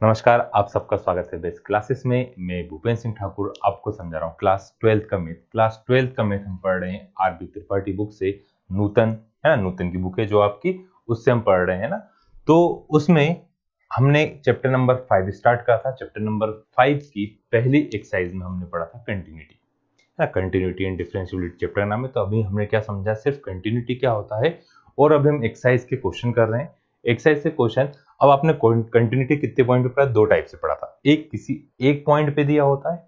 नमस्कार, आप सबका स्वागत है बेस्ट क्लासेस में। मैं भूपेंद्र सिंह ठाकुर आपको समझा रहा हूँ क्लास 12th का मैथ। क्लास 12th का मैथ हम पढ़ रहे हैं आरबी त्रिपाठी बुक से। नूतन है ना, नूतन की बुक है जो आपकी, उससे हम पढ़ रहे हैं ना। तो उसमें हमने चैप्टर नंबर 5 स्टार्ट करा था। चैप्टर नंबर 5 की पहली एक्सरसाइज में हमने पढ़ा था कंटिन्यूटी है ना। कंटिन्यूटी एंड डिफरेंशिएबिलिटी चैप्टर का नाम है। तो अभी हमने क्या समझा, सिर्फ कंटिन्यूटी क्या होता है, और अभी हम एक्सरसाइज के क्वेश्चन कर रहे हैं। एक्सरसाइज से क्वेश्चन, अब आपने कंटिन्यूटी कितने पॉइंट पे पढ़ा, दो टाइप से पढ़ा था। एक किसी एक पॉइंट पे दिया होता है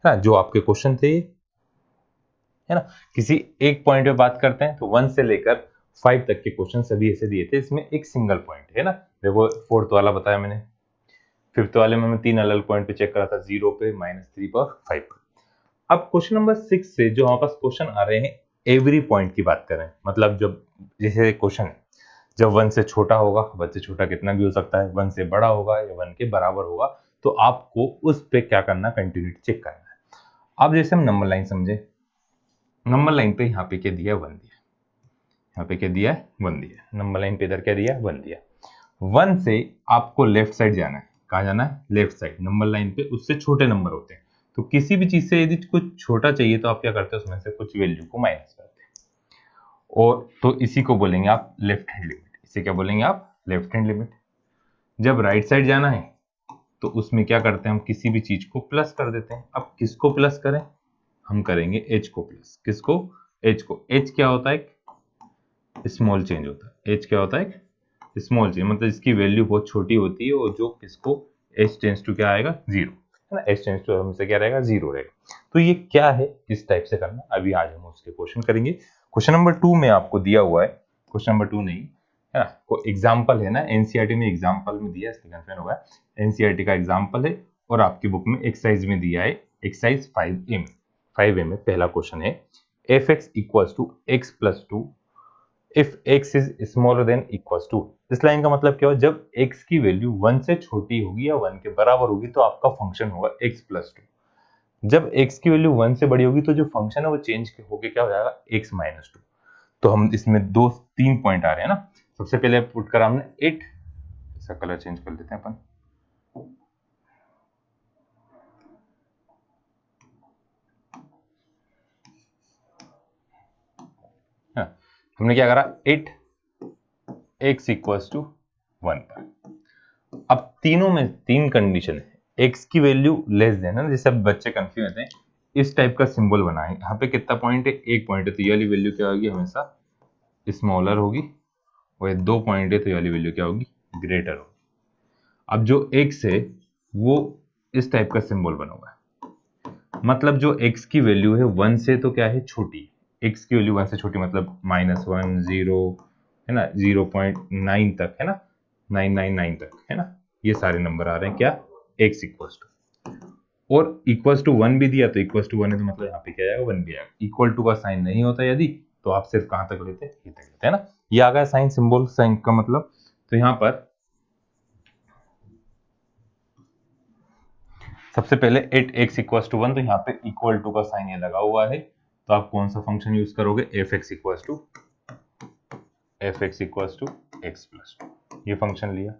ना, जो आपके क्वेश्चन थे है ना। किसी एक पॉइंट पे बात करते हैं तो 1 से लेकर 5 तक के क्वेश्चन सभी ऐसे दिए थे। इसमें एक सिंगल पॉइंट है ना। देखो, फोर्थ वाला बताया मैंने, फिफ्थ वाले में मैं 3 अलग अलग पॉइंट पे चेक करा था, 0 पे, -3 पे और 5 पे। अब क्वेश्चन नंबर 6 से जो हमारे पास क्वेश्चन आ रहे हैं, एवरी पॉइंट की बात करें, मतलब जब जैसे क्वेश्चन है, जब 1 से छोटा होगा, 1 से छोटा कितना भी हो सकता है, 1 से बड़ा होगा या 1 के बराबर होगा, तो आपको उस पे क्या करना, कंटिन्यूटी चेक करना है। अब जैसे हम नंबर लाइन समझे, नंबर लाइन पे यहाँ पे क्या दिया, 1 दिया, यहाँ पे क्या दिया है, 1 दिया। नंबर लाइन पे इधर क्या दिया, 1 दिया। 1 से आपको लेफ्ट साइड जाना है। कहाँ जाना है, लेफ्ट साइड। नंबर लाइन पे उससे छोटे नंबर होते हैं, तो किसी भी चीज से यदि कुछ छोटा चाहिए तो आप क्या करते हैं, उसमें से कुछ वैल्यू को माइनस करते हैं। और तो इसी को बोलेंगे आप लेफ्ट हैंड लिमिट। इसे क्या बोलेंगे आप, लेफ्ट हैंड लिमिट। जब राइट साइड जाना है तो उसमें क्या करते हैं, हम किसी भी चीज को प्लस कर देते हैं। अब किसको प्लस करें, हम करेंगे एच को प्लस। किसको, एच को। एच क्या होता है, स्मॉल चेंज होता है। एच क्या होता है, स्मॉल चेंज, मतलब इसकी वैल्यू बहुत छोटी होती है, और जो किसको, एच टेंस टू क्या आएगा, जीरो है ना। एच टेंस टू हमसे क्या रहेगा, जीरो रहेगा। तो ये क्या है, किस टाइप से करना, अभी आज हम उसके क्वेश्चन करेंगे। क्वेश्चन नंबर 2 में आपको दिया हुआ है, क्वेश्चन नंबर 2 नहीं है ना, को एग्जाम्पल है ना, एनसीईआरटी में एग्जाम्पल में दिया है, इसलिए कंफ्यूजन होगा। एनसीईआरटी का एग्जाम्पल है, और आपकी बुक में एक्सरसाइज में दिया है, एक्सरसाइज 5A में। 5A में पहला क्वेश्चन है, F x equal to x plus 2 if x is smaller than equals to. इस लाइन का मतलब क्या हो, जब x की वैल्यू 1 से छोटी होगी या 1 के बराबर होगी तो आपका फंक्शन होगा x प्लस 2। जब x की वैल्यू 1 से बड़ी होगी तो जो फंक्शन है वो चेंज होके क्या हो जाएगा, x माइनस 2। तो हम इसमें दो तीन पॉइंट आ रहे हैं ना। सबसे पहले पुट करा हमने 8, इसका कलर चेंज कर देते हैं अपन। हाँ, हमने क्या करा, 8 x इक्वल्स टू 1 पर। अब तीनों में तीन कंडीशन है, x की वैल्यू लेस देन है ना, जैसे अब बच्चे कंफ्यूज होते हैं, इस टाइप का सिंबल बनाए। यहाँ पे कितना पॉइंट है, एक पॉइंट है, तो ये वाली वैल्यू क्या होगी, हमेशा स्मॉलर होगी, और ये 2 पॉइंट है तो ये वाली वैल्यू क्या होगी, ग्रेटर होगी। अब जो x है वो इस टाइप का सिंबल बना हुआ है, मतलब जो x की वैल्यू है 1 से तो क्या है, छोटी। x की वैल्यू 1 से छोटी मतलब -1, 0 है ना, 0.9 तक है ना, 999 तक है ना, ये सारे नंबर आ रहे हैं क्या, x इक्वल्स टू। और इक्वल्स टू 1 भी दिया तो इक्वल्स टू 1 है, तो मतलब यहाँ पे क्या आएगा, 1 भी आएगा। इक्वल टू का साइन नहीं होता यदि, तो आप सिर्फ कहां तक लेते हैं, ये तक लेते हैं ना। ये आ गया साइन, सिंबल साइन का मतलब। तो यहाँ पर सबसे पहले 8x इक्वल्स टू 1, तो यहाँ पे इक्वल टू का साइन ये लगा हुआ है, तो आप कौन सा फंक्शन यूज करोगे, f(x equals to x plus 2), ये फंक्शन लिया।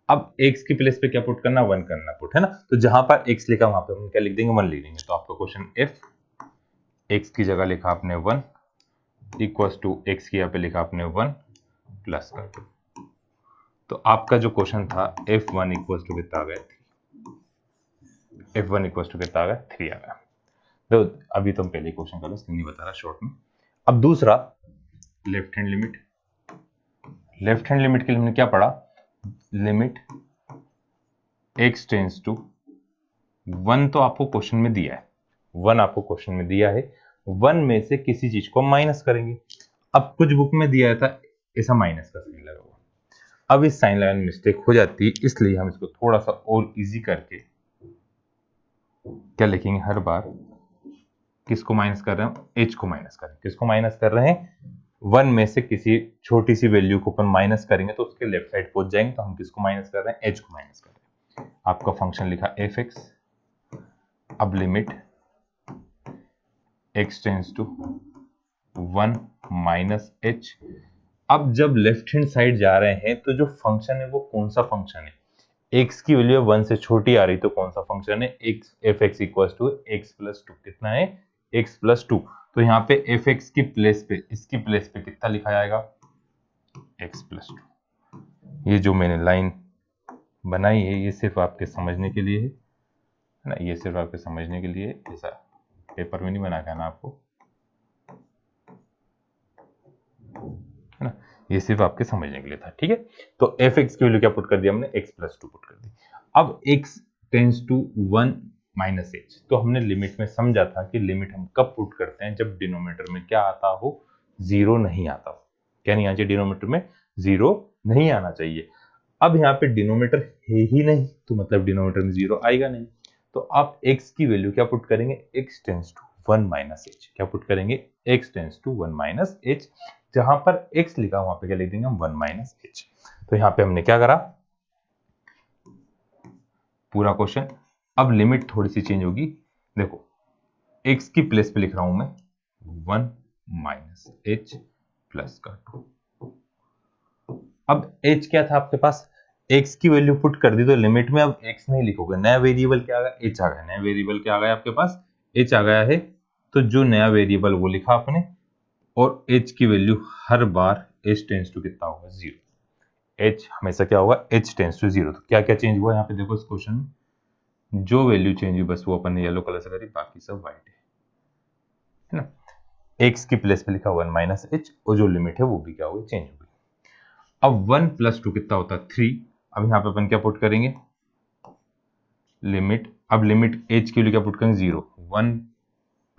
अब x की प्लेस पे क्या पुट करना, 1 करना पुट है ना। तो जहां पर x लिखा वहां पे हम क्या लिख देंगे, 1 लिख देंगे। तो आपका क्वेश्चन f, x की जगह लिखा आपने 1 इक्वल्स टू x की यहाँ पे लिखा आपने 1 प्लस कर दो। तो आपका जो क्वेश्चन था f1 इक्वल्स टू कितना आ गया, f1 इक्वल्स टू कितना आ गया, 3 आ गया। तो अभी तुम पहले क्वेश्चन कर लो, इसलिए नहीं बता रहा शॉर्ट में। अब दूसरा, left hand limit. Left hand limit के लिए हमने क्या पढ़ा, लिमिट x टेंस टू 1, तो आपको क्वेश्चन में दिया है, 1 आपको क्वेश्चन में दिया है, 1 में से किसी चीज को माइनस करेंगे। अब कुछ बुक में दिया था ऐसा माइनस का साइन लगा हुआ, अब इस साइन लगाने में मिस्टेक हो जाती है, इसलिए हम इसको थोड़ा सा और इजी करके क्या लिखेंगे, हर बार किसको माइनस कर रहे हैं, एच को माइनस कर रहे हैं। किसको माइनस कर रहे हैं, 1 में से किसी छोटी सी वैल्यू को अपन माइनस करेंगे तो उसके लेफ्ट साइड पहुंच जाएंगे, तो हम किसको माइनस कर रहे हैं, एच को माइनस कर रहे हैं। आपका फंक्शन लिखा एफ एक्स। अब limit x tends to 1 minus h। अब जब लेफ्ट हैंड साइड जा रहे हैं तो जो फंक्शन है वो कौन सा फंक्शन है, x की वैल्यू 1 से छोटी आ रही तो कौन सा फंक्शन है, x F x equal to x plus two, कितना है x प्लस टू। तो यहाँ पे एफ एक्स की प्लेस पे, इसकी प्लेस पे कितना लिखा जाएगा, x प्लस टू। ये जो मैंने लाइन बनाई है ये सिर्फ आपके समझने के लिए है ना, ये सिर्फ आपके समझने के लिए, ऐसा पेपर में नहीं बना के आना आपको, है ना, ये सिर्फ आपके समझने के लिए था, ठीक है। तो एफ एक्स की वैल्यू क्या पुट कर दिया हमने, x प्लस टू पुट कर दी। अब x tends to 1 minus H, तो हमने लिमिट में समझा था कि लिमिट हम कब पुट करते हैं, जब डिनोमिनेटर में क्या आता हो, जीरो नहीं आता हो। क्या नहीं आना चाहिए, डिनोमिनेटर में जीरो नहीं आना चाहिए। अब यहाँ पे डिनोमिनेटर है ही नहीं तो मतलब डिनोमिनेटर में जीरो आएगा नहीं, तो आप x की वैल्यू क्या पुट करेंगे, x tends to 1 minus H, क्या पुट करेंगे, x tends to 1 minus H. जहां पर x लिखा वहां पे क्या लिख देंगे हम, 1 माइनस एच। तो यहाँ पे हमने क्या करा, पूरा क्वेश्चन। अब लिमिट थोड़ी सी चेंज होगी, देखो x की प्लेस पे लिख रहा हूं मैं 1 माइनस एच प्लस का 2। अब h क्या था आपके पास, x की वैल्यू पुट कर दी तो लिमिट में अब x नहीं लिखोगे, नया वेरिएबल क्या आ गया, h आ गया, नया वेरिएबल क्या आ गया आपके पास, h आ गया है। तो जो नया वेरिएबल वो लिखा आपने, और h की वैल्यू हर बार h टेंस टू कितना होगा, जीरो। h हमेशा क्या होगा, h टेंस टू जीरो। तो क्या क्या चेंज हुआ यहाँ पे देखो इस क्वेश्चन में, जो वैल्यू चेंज हुई बस वो अपन ने येलो कलर से करी, बाकी सब व्हाइट है ना। x की प्लेस पे लिखा 1 माइनस एच, और जो लिमिट है वो भी क्या होगी, चेंज हो गई। अब 1 प्लस टू कितना होता है, 3। अब यहाँ पे अपन क्या पुट करेंगे, लिमिट, अब लिमिट h की वैल्यू क्या पुट करेंगे, जीरो। 1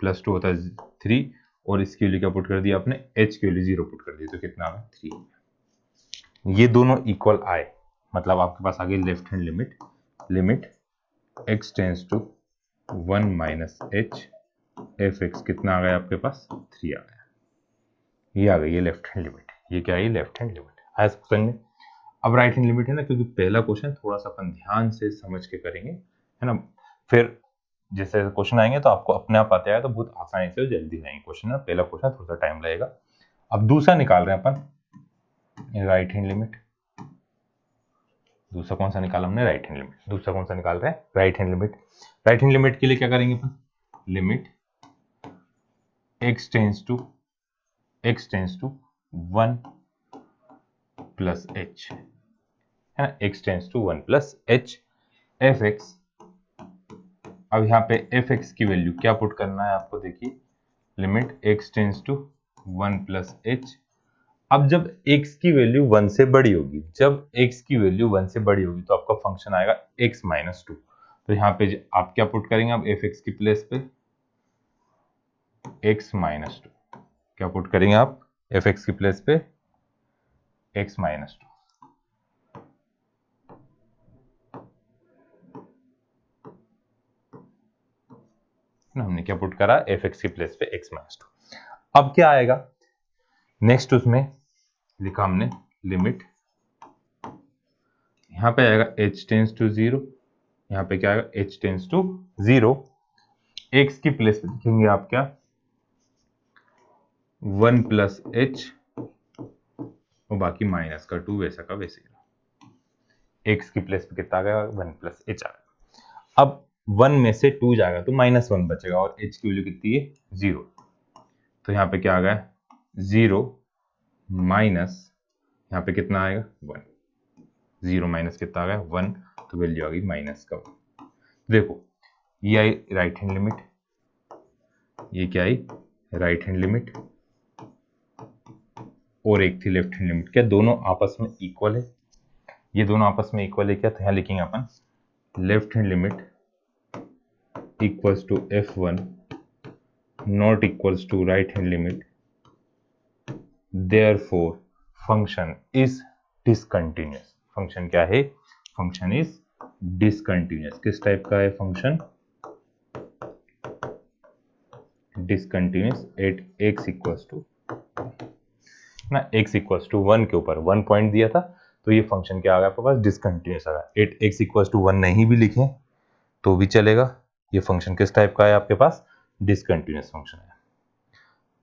प्लस टू होता है 3, और इसकी वैल्यू क्या पुट कर दिया आपने, h की वैल्यू जीरो पुट कर दी, तो कितना आ गया, 3। ये दोनों इक्वल आए, मतलब आपके पास आ गई left hand limit, limit x tends to 1 minus h f x कितना आ गया आपके पास, 3 आ गया। ये आ गई ये लेफ्ट हैंड लिमिट, ये क्या है, ये लेफ्ट हैंड लिमिट आया क्वेश्चन में। अब राइट हैंड लिमिट है ना, क्योंकि पहला क्वेश्चन थोड़ा सा अपन ध्यान से समझ के करेंगे, है ना, फिर जैसे क्वेश्चन आएंगे तो आपको अपने आप आते आएगा तो बहुत आसानी से जल्दी आएंगे क्वेश्चन ना, पहला क्वेश्चन थोड़ा सा टाइम लगेगा। अब दूसरा निकाल रहे हैं अपन राइट हैंड लिमिट, दूसरा कौन सा निकाला हमने, राइट हैंड लिमिट। दूसरा कौन सा निकाल रहे हैं, right hand limit. Right hand limit के लिए क्या करेंगे अपन, limit x tends to 1 plus h, है ना, x tends to 1 plus h F x. अब यहाँ पे एफ एक्स की वैल्यू क्या पुट करना है आपको, देखिए limit x tends to 1 plus h। अब जब x की वैल्यू 1 से बड़ी होगी, जब x की वैल्यू 1 से बड़ी होगी तो आपका फंक्शन आएगा x माइनस टू। तो यहाँ पे आप क्या पुट करेंगे, अब एफ एक्स की प्लेस पे x माइनस टू, क्या पुट करेंगे आप एफ एक्स की प्लेस पे x माइनस टू। हमने क्या पुट करा, एफ एक्स की प्लेस पे x माइनस टू। अब क्या आएगा नेक्स्ट, उसमें लिखा हमने लिमिट, यहाँ पे आएगा h टेंस टू जीरो, यहाँ पे क्या आएगा h tends to zero. x की प्लेस पे लिखेंगे आप क्या, 1 प्लस h, और बाकी माइनस का 2, वैसा का वैसे ही। x की प्लेस पे कितना आ गया, 1 प्लस h आ गया। अब 1 में से 2 जाएगा तो माइनस 1 बचेगा, और h की वैल्यू कितनी है, जीरो। तो यहाँ पे क्या आ गया, जीरो माइनस, यहाँ पे कितना आएगा, 1। जीरो माइनस कितना आ गया, 1, तो वैल्यू आ गई माइनस का 1। देखो ये आई राइट हैंड लिमिट, ये क्या आई राइट हैंड लिमिट, और एक थी लेफ्ट हैंड लिमिट। क्या दोनों आपस में इक्वल है, ये दोनों आपस में इक्वल है क्या, तो यहाँ लिखेंगे अपन left hand limit equals to f1 not equals to right hand limit, therefore function is discontinuous. Function क्या है, फंक्शन इज डिसकंटिन्यूअस। किस टाइप का है function, discontinuous at x equals to ना, x इक्वल्स टू 1 के ऊपर 1 पॉइंट दिया था, तो ये फंक्शन क्या आ गया आपके पास, डिसकंटिन्यूअस आ गया। एट x इक्वल्स टू 1 नहीं भी लिखें तो भी चलेगा, ये फंक्शन किस टाइप का है आपके पास, डिसकंटिन्यूअस फंक्शन है।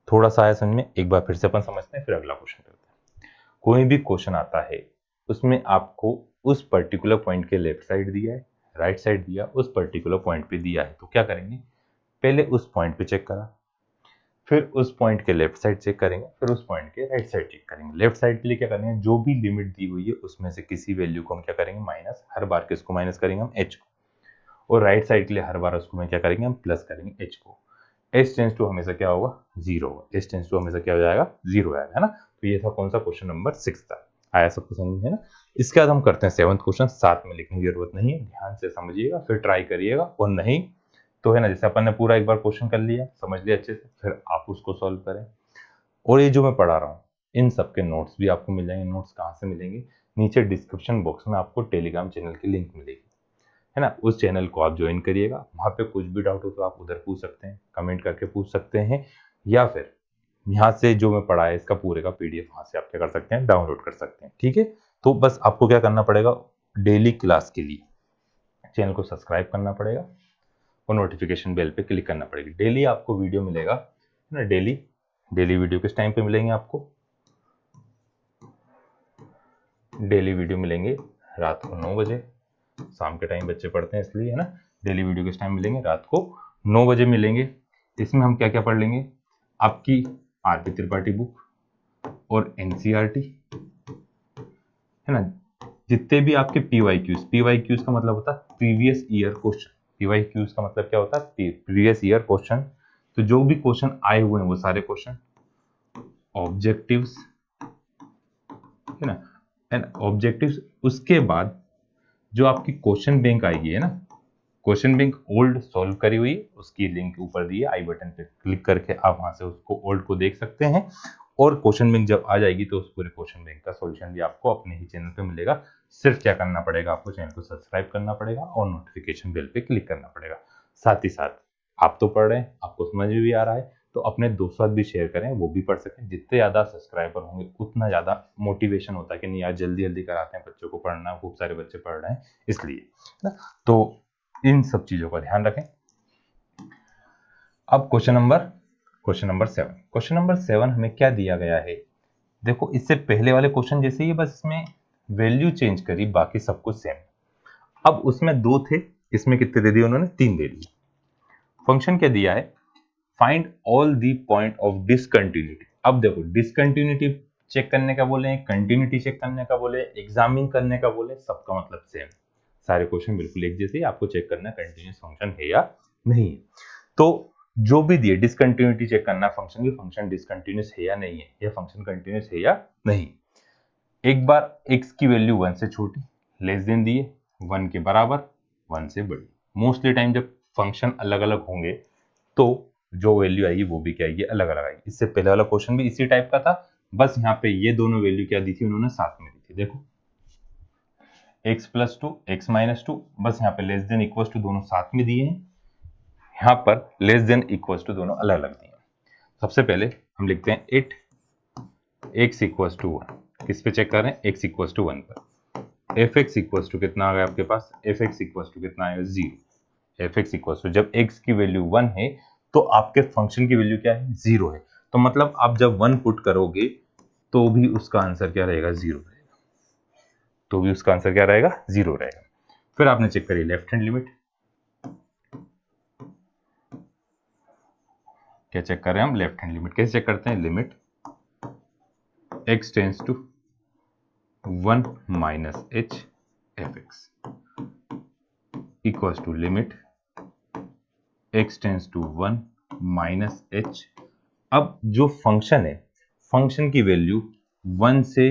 थोड़ा सा आया समझ में, एक बार फिर से अपन समझते हैं फिर अगला क्वेश्चन करते हैं। कोई भी क्वेश्चन आता है उसमें आपको उस पर्टिकुलर पॉइंट के लेफ्ट साइड दिया है, राइट साइड दिया, उस पर्टिकुलर पॉइंट पे दिया है, तो क्या करेंगे, पहले उस पॉइंट पे चेक करा, फिर उस पॉइंट के लेफ्ट साइड चेक करेंगे, फिर उस पॉइंट के राइट साइड चेक करेंगे। लेफ्ट साइड के लिए क्या करेंगे, जो भी लिमिट दी हुई है उसमें से किसी वैल्यू को हम क्या करेंगे, माइनस, हर बार किसको माइनस करेंगे हम, h को। और राइट साइड के लिए हर बार उसको में क्या करेंगे हम, प्लस करेंगे h को। h टेंस टू हमेशा क्या होगा, 0 होगा। h टेंस टू हमेशा क्या हो जाएगा, 0 आएगा, है ना। तो ये था कौन सा, क्वेश्चन नंबर 6 था। आया सबको समझ, है ना। इसके बाद हम करते हैं 7th क्वेश्चन। साथ में लिखने की जरूरत नहीं है, ध्यान से समझिएगा, फिर ट्राई करिएगा, और नहीं तो है ना, जैसे अपन ने पूरा एक बार क्वेश्चन कर लिया, समझ लिया अच्छे से, फिर आप उसको सॉल्व करें। और ये जो मैं पढ़ा रहा हूँ इन सब के नोट्स भी आपको मिल जाएंगे। नोट्स कहाँ से मिलेंगे, नीचे डिस्क्रिप्शन बॉक्स में आपको टेलीग्राम चैनल की लिंक मिलेगी, है ना। उस चैनल को आप ज्वाइन करिएगा, वहाँ पे कुछ भी डाउट हो तो आप उधर पूछ सकते हैं, कमेंट करके पूछ सकते हैं, या फिर यहाँ से जो मैं पढ़ा है इसका पूरे का पीडीएफ वहाँ से आप क्या कर सकते हैं, डाउनलोड कर सकते हैं, ठीक है। तो बस आपको क्या करना पड़ेगा, डेली क्लास के लिए चैनल को सब्सक्राइब करना पड़ेगा और नोटिफिकेशन बेल पे क्लिक करना पड़ेगा। डेली आपको वीडियो मिलेगा, है ना। डेली वीडियो किस टाइम पे मिलेंगे आपको, डेली वीडियो मिलेंगे रात को 9 बजे, शाम के टाइम बच्चे पढ़ते हैं इसलिए, है ना। डेली वीडियो किस टाइम मिलेंगे, रात को 9 बजे मिलेंगे। इसमें हम क्या क्या पढ़ लेंगे, आपकी आरपी त्रिपाठी बुक और एनसीईआरटी, है ना। जितने भी आपके पीवाईक्यूज का मतलब होता है प्रीवियस ईयर क्वेश्चन। पीवाईक्यूज का मतलब क्या होता है, प्रीवियस ईयर क्वेश्चन। तो जो भी क्वेश्चन आए हुए हैं वो सारे क्वेश्चन, ऑब्जेक्टिव्स, है ना, एंड ऑब्जेक्टिव्स। उसके बाद जो आपकी क्वेश्चन बैंक आएगी, है ना, क्वेश्चन बैंक ओल्ड सॉल्व करी हुई, उसकी लिंक ऊपर दी है, आई बटन पे क्लिक करके आप वहां से उसको ओल्ड को देख सकते हैं। और क्वेश्चन बैंक जब आ जाएगी तो उस पूरे क्वेश्चन बैंक का सॉल्यूशन भी आपको अपने ही चैनल पे मिलेगा। सिर्फ क्या करना पड़ेगा, आपको चैनल को सब्सक्राइब करना पड़ेगा और नोटिफिकेशन बेल पे क्लिक करना पड़ेगा। साथ ही साथ आप तो पढ़ रहे हैं, आपको समझ में भी आ रहा है, तो अपने दोस्तों साथ भी शेयर करें, वो भी पढ़ सकें। जितने ज़्यादा सब्सक्राइबर होंगे उतना ज़्यादा मोटिवेशन होता है कि नहीं यार, जल्दी जल्दी कराते हैं बच्चों को पढ़ना, खूब सारे बच्चे पढ़ रहे हैं इसलिए ना। तो इन सब चीज़ों का ध्यान रखें। अब क्वेश्चन नंबर 7। क्वेश्चन नंबर 7 हमें क्या दिया गया है, देखो इससे पहले वाले क्वेश्चन जैसे ही, बस इसमें वैल्यू चेंज करी, बाकी सब कुछ सेम। अब उसमें 2 थे, इसमें कितने दे दिए उन्होंने, 3 दे दिए। फंक्शन क्या दिया है, find all the point of discontinuity. अब देखो डिसकंटिन्यूटी चेक करने का बोले, कंटिन्यूटी चेक करने का बोले, एग्जामिन करने का बोले, सबका मतलब सेम। सारे क्वेश्चन बिल्कुल एक जैसे, आपको चेक करना कंटिन्यूस फंक्शन है या नहीं है। तो जो भी दिए, डिसकंटिन्यूटी चेक करना फंक्शन की, फंक्शन डिसकंटिन्यूस है या नहीं है, या फंक्शन कंटिन्यूस है या नहीं। एक बार x की वैल्यू 1 से छोटी, लेस देन दिए, 1 के बराबर, 1 से बड़ी। मोस्टली टाइम जब फंक्शन अलग अलग होंगे तो जो वैल्यू आएगी वो भी क्या आएगी, अलग अलग आएगी। इससे पहले वाला क्वेश्चन भी इसी टाइप का था, बस यहाँ पे ये दोनों वैल्यू क्या दी थी उन्होंने, साथ में दी थी। देखो x प्लस 2, x माइनस 2, बस यहाँ पे लेस देन इक्वल टू दोनों साथ में दिए हैं, यहाँ पर लेस देन इक्वल टू दोनों अलग अलग दिए हैं। सबसे पहले हम लिखते हैं इट x इक्वल टू 1, किस पे चेक कर रहे हैं, x इक्वल टू 1 पर। एफ एक्स इक्वल टू कितना आ गया आपके पास, एफ एक्स इक्वल टू कितना आएगा, 0। एफ एक्स इक्वल टू, जब x की वैल्यू 1 है तो आपके फंक्शन की वैल्यू क्या है, 0 है। तो मतलब आप जब 1 पुट करोगे तो भी उसका आंसर क्या रहेगा, 0 रहेगा। तो भी उसका आंसर क्या रहेगा, 0 रहेगा। फिर आपने चेक करी लेफ्ट हैंड लिमिट, क्या चेक कर रहे हैं हम, लेफ्ट हैंड लिमिट। कैसे चेक करते हैं, limit x tends to 1 minus h F x equals to limit x tends to 1 minus h। अब जो फंक्शन है, फंक्शन की वैल्यू 1 से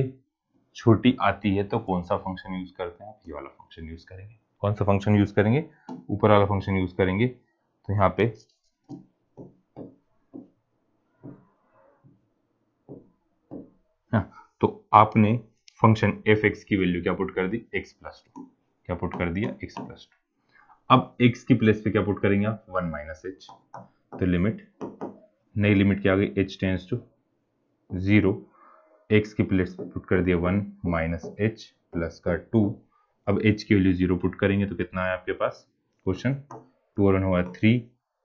छोटी आती है तो कौन सा फंक्शन यूज करते हैं, ये वाला फंक्शन यूज करेंगे। कौन सा फंक्शन यूज करेंगे, ऊपर वाला फंक्शन यूज करेंगे। तो यहाँ पे तो आपने फंक्शन एफ एक्स की वैल्यू क्या पुट कर दी, x प्लस 2, क्या पुट कर दिया, x प्लस 2। अब x की प्लेस पे क्या पुट करेंगे आप, 1 माइनस h। तो लिमिट, नई लिमिट क्या आ गई, h टेंस टू 0, x की प्लेस पे पुट कर दिया 1 माइनस h प्लस का 2। अब h की वैल्यू 0 पुट करेंगे तो कितना है आपके पास, क्वेश्चन 2 और 1 हुआ 3,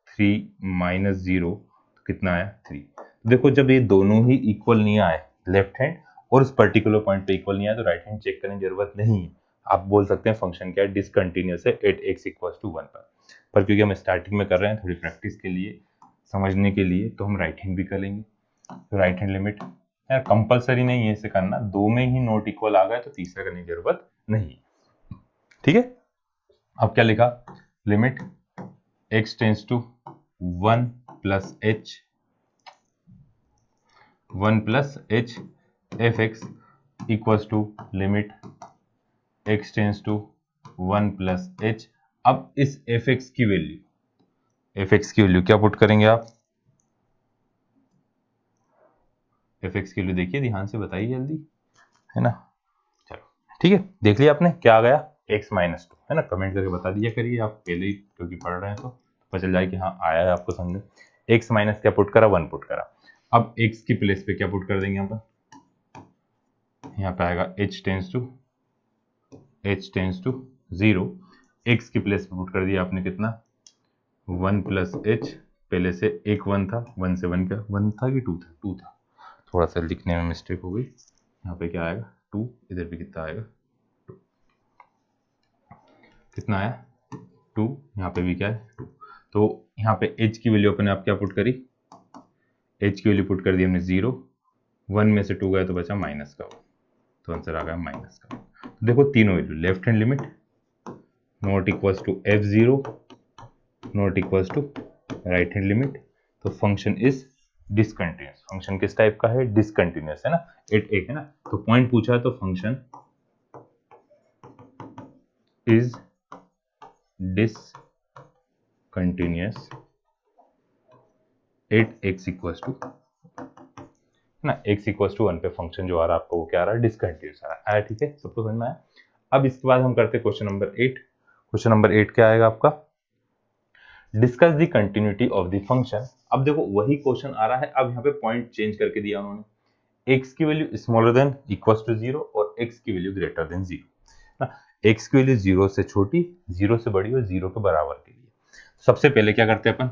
3 माइनस 0 तो कितना आया, 3। देखो जब ये दोनों ही इक्वल नहीं आए, लेफ्ट हैंड और उस पर्टिकुलर पॉइंट पे इक्वल नहीं आया, तो राइट हैंड चेक करने की जरूरत नहीं है। आप बोल सकते हैं फंक्शन क्या है, डिसकंटिन्यूअस है एट एक्स इक्वल्स टू 1 पर क्योंकि हम स्टार्टिंग में कर रहे हैं थोड़ी प्रैक्टिस के लिए, समझने के लिए, तो हम राइट हैंड भी कर लेंगे। तो राइट हैंड लिमिट यार कंपलसरी नहीं है इसे करना, दो में ही नॉट इक्वल आ गया तो तीसरा करने की जरूरत नहीं, ठीक है। अब क्या लिखा, limit x tends to 1 plus h 1 plus h F x equals to limit x tends to 1 plus h। अब इस एफ एक्स की वैल्यू क्या पुट करेंगे आप, एफ एक्स की वैल्यू देखिए, ध्यान से बताइए जल्दी, है ना। चलो ठीक है, देख लिया आपने क्या आ गया, x माइनस टू, है ना। कमेंट करके बता दीजिए करिए आप पहले ही, क्योंकि पढ़ रहे हैं तो पता चल जाए कि हाँ आया है आपको समझ। x माइनस क्या पुट करा, 1 पुट करा। अब x की प्लेस पे क्या पुट कर देंगे यहाँ पर, यहाँ पे आएगा h टेंस टू 0, x की प्लेस पे पुट कर दिया आपने कितना, 1 प्लस h, पहले से एक 1 था, 1 से 1 क्या 1 था कि 2 था, 2 था, थोड़ा सा लिखने में मिस्टेक हो गई। यहाँ पे क्या आएगा 2, इधर भी कितना आएगा 2, कितना आया 2, यहाँ पे भी क्या है 2। तो यहाँ पे h की वैल्यू अपने आप क्या पुट करी, h की वैल्यू पुट कर दी हमने 0, 1 में से 2 गया तो बचा माइनस का, तो आंसर आ गया माइनस का। तो देखो तीनों value, left hand limit not equals to f0 not equals to right hand limit, तो फंक्शन इज डिसकंटिन्यूअस। फंक्शन किस टाइप का है, डिसकंटिन्यूअस, है ना, एट एक है ना। तो पॉइंट पूछा है तो function is discontinuous at x equals to ना, x इक्वल्स टू 1 पे फंक्शन जो आ रहा है आपको वो क्या आ रहा है, डिसकंटिन्यूअस आ रहा है, ठीक है, सबको समझ में आया। अब इसके बाद हम करते हैं क्वेश्चन नंबर 8। क्वेश्चन नंबर 8 क्या आएगा आपका, discuss the continuity of the function. अब देखो वही क्वेश्चन आ रहा है, अब यहाँ पे पॉइंट चेंज करके दिया उन्होंने, x की value smaller than equals to 0 और x की वैल्यू ग्रेटर देन 0 ना। x की वैल्यू 0 से छोटी, 0 से बड़ी और 0 के बराबर के लिए सबसे पहले क्या करते हैं अपन,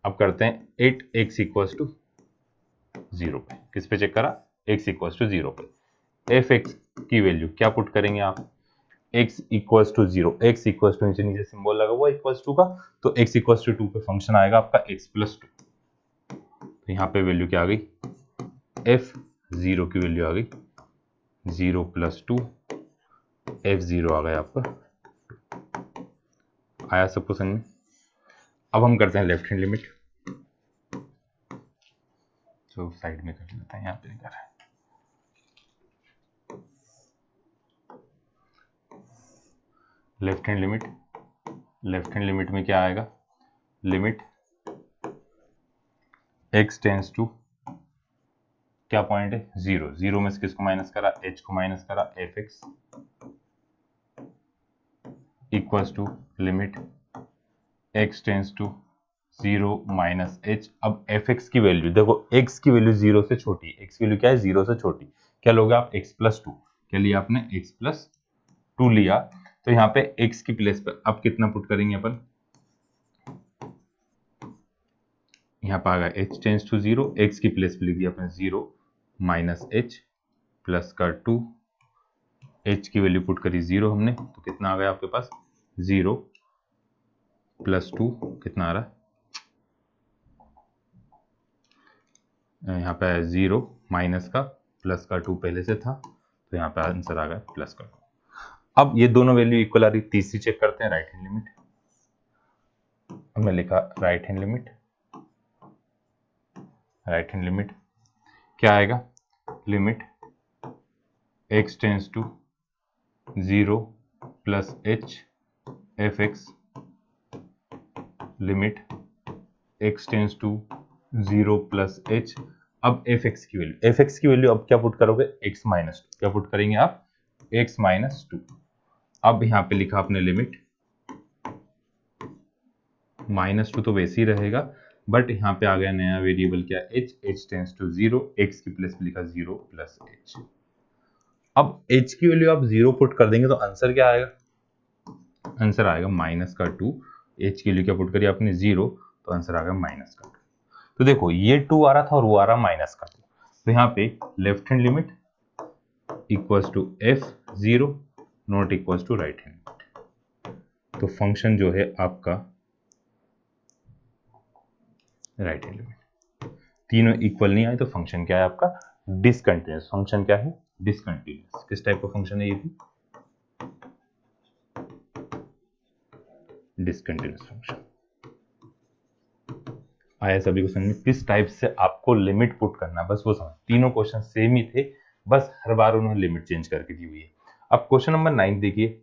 अब करते हैं 8x इक्वल्स टू 0 पे, किस पे चेक करा, x इक्वल्स टू 0 पे, एफ एक्स की वैल्यू क्या पुट करेंगे आप, x equals to 0, x equals to नीचे नीचे सिंबल लगा हुआ इक्वल्स टू का, तो x इक्वल्स टू 2 पे फंक्शन आएगा आपका x प्लस 2, तो यहाँ पे वैल्यू क्या आ गई, f0 की वैल्यू आ गई 0 प्लस 2, f0 आ गया आपका, आया सबको समझ में। अब हम करते हैं लेफ्ट हैंड लिमिट, तो साइड में कर लेते हैं, यहाँ पे कर रहे हैं, लेफ्ट हैंड लिमिट में क्या आएगा, लिमिट x टेंस टू क्या पॉइंट है 0, 0 में से किसको माइनस करा, h को माइनस करा, f x equals to limit x tends to 0 minus h। अब एफ एक्स की वैल्यू देखो, x की वैल्यू 0 से छोटी, x की वैल्यू क्या है 0 से छोटी, क्या लोगे आप x प्लस 2, क्या लिया आपने x प्लस 2 लिया, तो यहाँ पे x की प्लेस पर अब कितना पुट करेंगे अपन, यहाँ पे आ गया h टेंस टू 0, x की प्लेस पे लिख दिया अपने 0 माइनस h प्लस का 2, h की वैल्यू पुट करी 0 हमने, तो कितना आ गया आपके पास 0 प्लस 2, कितना आ रहा है, यहाँ पे 0 माइनस का प्लस का 2 पहले से था, तो यहाँ पे आंसर आ गया प्लस का 2। अब ये दोनों वैल्यू इक्वल आ रही, तीसरी चेक करते हैं राइट हैंड लिमिट, हमने लिखा राइट हैंड लिमिट क्या आएगा, limit x tends to 0 plus h F x, limit x tends to 0 plus h। अब एफ एक्स की वैल्यू अब क्या पुट करोगे, x माइनस टू, क्या पुट करेंगे आप, x माइनस 2। अब यहाँ पे लिखा आपने लिमिट -2 तो वैसे ही रहेगा, बट यहाँ पे आ गया नया वेरिएबल क्या, h टेंस टू 0, x की प्लेस पे लिखा 0 प्लस h। अब h की वैल्यू आप 0 पुट कर देंगे तो आंसर क्या आएगा, आंसर आएगा माइनस का 2, h की वैल्यू क्या पुट करी आपने 0, तो आंसर आ गया माइनस का 2। तो देखो ये 2 आ रहा था और वो आ रहा माइनस का 2, तो यहाँ पे left hand limit equals to f0 not equal to right hand limit. तो फंक्शन जो है आपका राइट हैंड लिमिट, तीनों इक्वल नहीं आए तो फंक्शन क्या है आपका डिसकंटिन्यूअस। फंक्शन क्या है डिसकंटिन्यूअस। किस टाइप का फंक्शन है ये भी डिसकंटिन्यूअस फंक्शन। आया सभी को समझ में किस टाइप से आपको लिमिट पुट करना, बस वो समझ। तीनों क्वेश्चन सेम ही थे, बस हर बार उन्होंने लिमिट चेंज करके दी हुई है। अब क्वेश्चन नंबर 9 देखिए,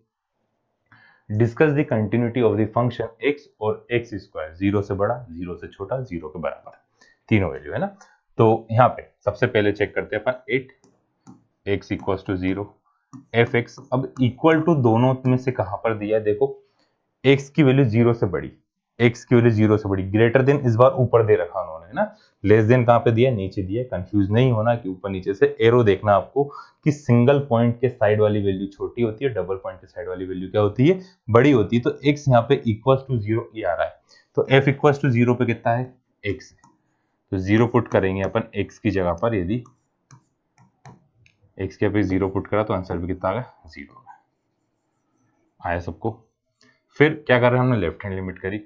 discuss the continuity of the function x और x स्क्वायर, 0 से बड़ा, 0 से छोटा, 0 के बराबर, तीनों वैल्यू है ना। तो यहाँ पे सबसे पहले चेक करते हैं अपन 8 x equals to 0 f x. अब इक्वल टू दोनों में से कहां पर दिया है देखो, x की वैल्यू 0 से बड़ी, x की वैल्यू 0 से बड़ी, ग्रेटर देन इस बार ऊपर दे रखा उन्होंने है ना, लेस देन कहां पे दिया नीचे दिया। कंफ्यूज नहीं होना कि ऊपर नीचे से, एरो देखना आपको कि सिंगल पॉइंट के साइड वाली वैल्यू छोटी होती है, डबल पॉइंट के साइड वाली वैल्यू क्या होती है बड़ी होती है। तो x यहाँ पे इक्वल्स टू 0 ये आ रहा है, तो f इक्वल्स टू 0 पे कितना है x, तो 0 पुट करेंगे अपन x की जगह पर। यदि x के पे 0 पुट करा तो आंसर भी कितना आ गया 0 आया सबको। फिर क्या कर रहे हैं हमने लेफ्ट हैंड लिमिट करी,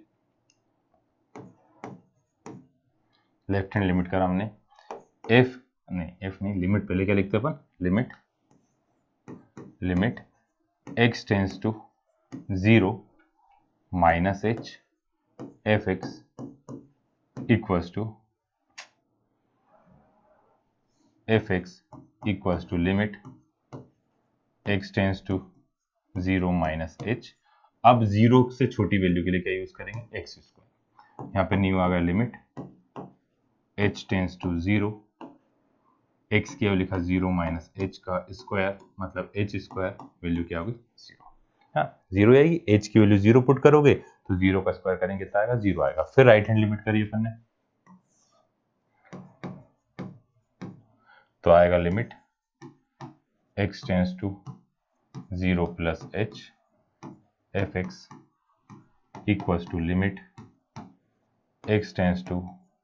लेफ्ट हैंड लिमिट करा हमने एफ नहीं लिमिट पहले क्या लिखते हैं अपन, limit x tends to 0 minus h F x equals to limit x tends to 0 minus h। अब 0 से छोटी वैल्यू के लिए क्या यूज करेंगे x स्क्वायर। यहाँ पे न्यू आ गया limit h tends to 0, x की वैल्यू लिखा 0 माइनस h का स्क्वायर, मतलब h स्क्वायर वैल्यू क्या होगी 0। हाँ 0 आएगी, h की वैल्यू 0 पुट करोगे तो 0 का स्क्वायर करेंगे कितना आएगा 0 आएगा। फिर राइट हैंड लिमिट करिए अपन ने, तो आएगा limit x tends to 0 plus h F x equals to limit x tends to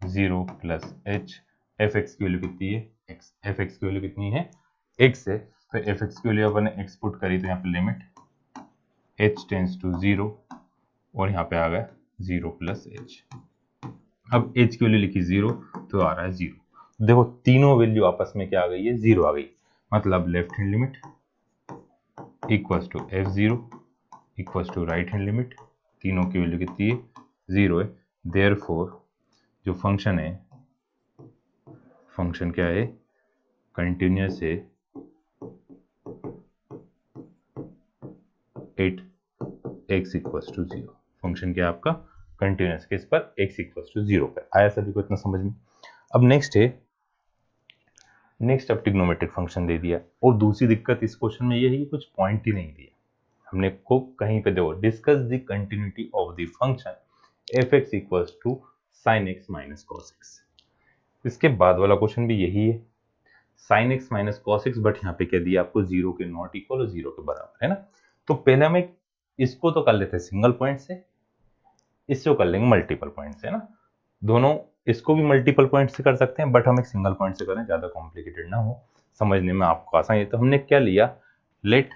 0 plus h। F x की वैल्यू कितनी है x, एफ एक्स की वैल्यू कितनी है x है, तो एफ एक्स की वैल्यू अपन ने x पुट करी तो यहाँ पे लिमिट h टेंस टू 0 और यहाँ पे आ गया 0 प्लस h। अब h की वैल्यू लिखी 0 तो आ रहा है 0। देखो तीनों वैल्यू आपस में क्या आ गई है 0 आ गई, मतलब left hand limit equals to f0 equals to right hand limit, तीनों की वैल्यू कितनी है 0 है। देयरफॉर जो फंक्शन है, फंक्शन क्या है कंटिन्यूअस है at x equals to 0। Function क्या है आपका कंटिन्यूअस, किस पर x इक्वल्स टू 0 पर। आया सभी को इतना समझ में। अब नेक्स्ट है, नेक्स्ट अब ट्रिग्नोमेट्रिक फंक्शन दे दिया, और दूसरी दिक्कत इस क्वेश्चन में ये है कि कुछ पॉइंट ही नहीं दिया हमने को कहीं पे। देखो discuss the continuity of the function f x equals to sine x minus cos x. इसके बाद वाला क्वेश्चन भी यही है, sine x minus cos x, but यहाँ पे क्या दिया आपको 0 के नॉट इक्वल और 0 के बराबर है ना। तो पहले हम एक इसको तो कर लेते हैं सिंगल पॉइंट से, इसको कर लेंगे मल्टीपल पॉइंट से, है ना। दोनों इसको भी मल्टीपल पॉइंट से कर सकते हैं, बट हम एक सिंगल पॉइंट से करें, ज्यादा कॉम्प्लिकेटेड ना हो, समझने में आपको आसान है। तो हमने क्या लिया, let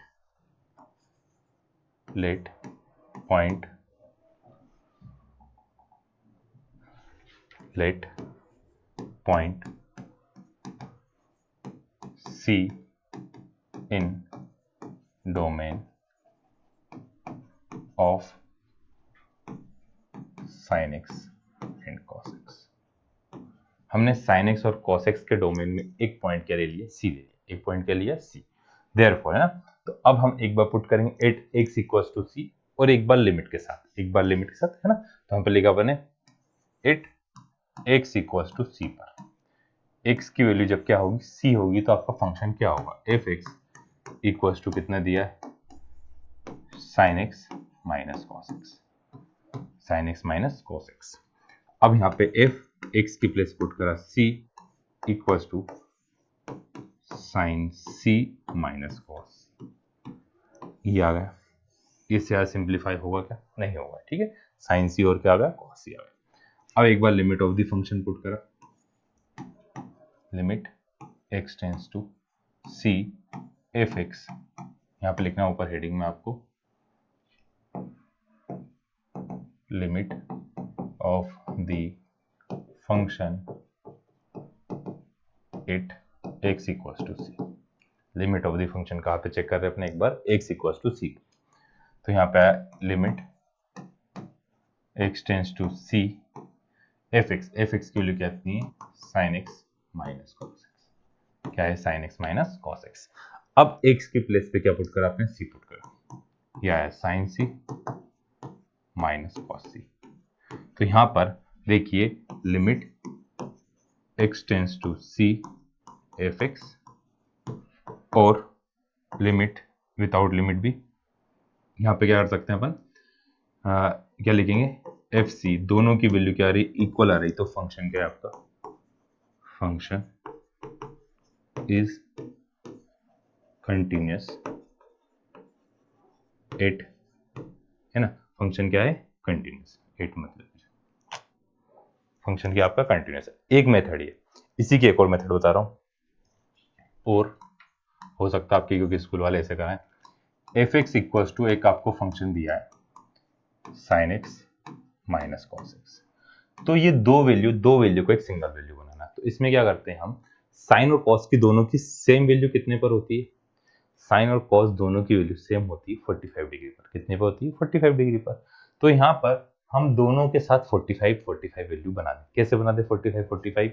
point C in domain of sin x and cos x। हमने sin x और cos x के डोमेन में एक पॉइंट क्या ले लिया C ले लिया, एक पॉइंट क्या लिया C। देयरफॉर है ना, तो अब हम एक बार पुट करेंगे at x equals to C और एक बार लिमिट के साथ, एक बार लिमिट के साथ है ना। तो हम पे लिखा बने at x equals to C पर x की वैल्यू जब क्या होगी C होगी तो आपका फंक्शन क्या होगा एफ एक्स इक्वल्स टू कितना दिया है sine x minus cos x, sine x minus cos x. अब यहाँ पे एफ एक्स की प्लेस पुट करा C equals to sine C minus cos, ये आ गया। इससे यार सिंप्लीफाई होगा क्या, नहीं होगा, ठीक है। साइन C और क्या आ गया कॉस C आ गया। अब एक बार limit of the function put करा, limit x tends to C F X, यहाँ पे लिखना है ऊपर हेडिंग में आपको limit of the function it x equals to C. Limit of the function कहाँ पे चेक कर रहे हैं अपने एक बार, x इक्वल्स टू सी। तो यहाँ पे limit x tends to c fx की वैल्यू क्या आती है sin x minus cos x। क्या है sin x minus cos x। अब x के प्लेस पे क्या पुट करा आपने, c पुट करा, यह है sin c minus cos c। तो यहां पर देखिए limit x tends to c fx और लिमिट विदाउट लिमिट भी यहाँ पे क्या कर सकते हैं अपन, क्या लिखेंगे एफ सी, दोनों की वैल्यू क्या आ रही, इक्वल आ रही, तो फंक्शन क्या है आपका, फंक्शन इज कंटिन्यूअस एट, है ना, फंक्शन क्या है कंटिन्यूअस एट, मतलब फंक्शन क्या आपका कंटिन्यूअस है। एक मेथड ये, इसी की एक और मेथड बता रहा हूं, और हो सकता है आपके क्योंकि स्कूल वाले ऐसे कहा है, एफ एक्स इक्वल्स टू एक आपको फंक्शन दिया है sine x minus cos x. तो ये दो वैल्यू को एक सिंगल वैल्यू बनाना है। तो इसमें क्या करते हैं हम, साइन और कॉस की दोनों की सेम वैल्यू कितने पर होती है, साइन और कॉस दोनों की वैल्यू सेम होती है 45 डिग्री पर। कितने पर होती है 45 डिग्री पर। तो यहाँ पर हम दोनों के साथ 45 वैल्यू बना दें। कैसे बना दे 45